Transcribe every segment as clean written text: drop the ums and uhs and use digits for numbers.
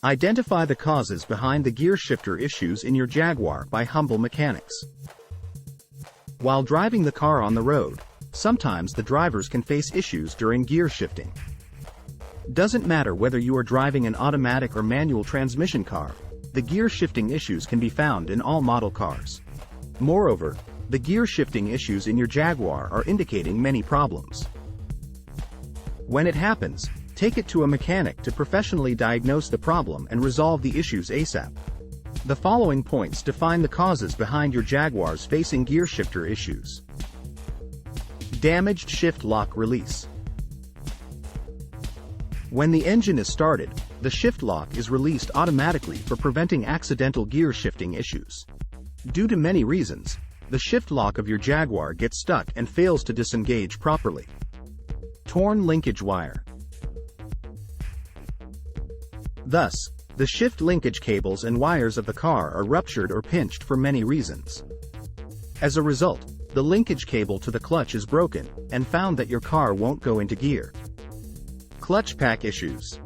Identify the causes behind the gear shifter issues in your Jaguar by humble mechanics. While driving the car on the road, sometimes the drivers can face issues during gear shifting. Doesn't matter whether you are driving an automatic or manual transmission car, the gear shifting issues can be found in all model cars. Moreover, the gear shifting issues in your Jaguar are indicating many problems. When it happens, take it to a mechanic to professionally diagnose the problem and resolve the issues ASAP. The following points define the causes behind your Jaguars facing gear shifter issues. Damaged shift lock release. When the engine is started, the shift lock is released automatically for preventing accidental gear shifting issues. Due to many reasons, the shift lock of your Jaguar gets stuck and fails to disengage properly. Torn linkage wire. Thus, the shift linkage cables and wires of the car are ruptured or pinched for many reasons. As a result, the linkage cable to the clutch is broken, and found that your car won't go into gear. Clutch pack issues.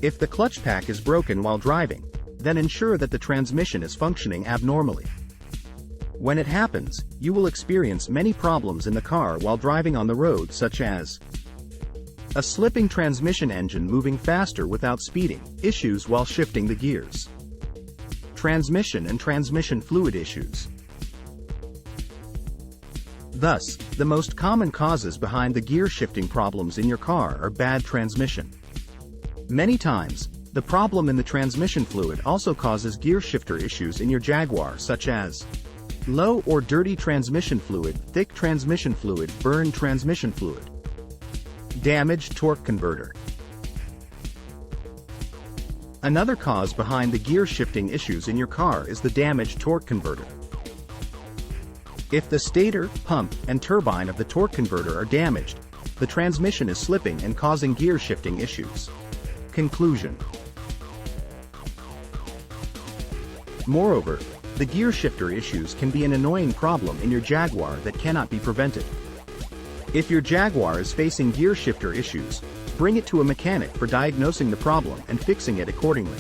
If the clutch pack is broken while driving, then ensure that the transmission is functioning abnormally. When it happens, you will experience many problems in the car while driving on the road, such as a slipping transmission, engine moving faster without speeding, issues while shifting the gears, transmission and transmission fluid issues. Thus, the most common causes behind the gear shifting problems in your car are bad transmission. Many times, the problem in the transmission fluid also causes gear shifter issues in your Jaguar, such as low or dirty transmission fluid, thick transmission fluid, burned transmission fluid. Damaged torque converter. Another cause behind the gear shifting issues in your car is the damaged torque converter. If the stator, pump, and turbine of the torque converter are damaged, the transmission is slipping and causing gear shifting issues. Conclusion. Moreover, the gear shifter issues can be an annoying problem in your Jaguar that cannot be prevented. If your Jaguar is facing gear shifter issues, bring it to a mechanic for diagnosing the problem and fixing it accordingly.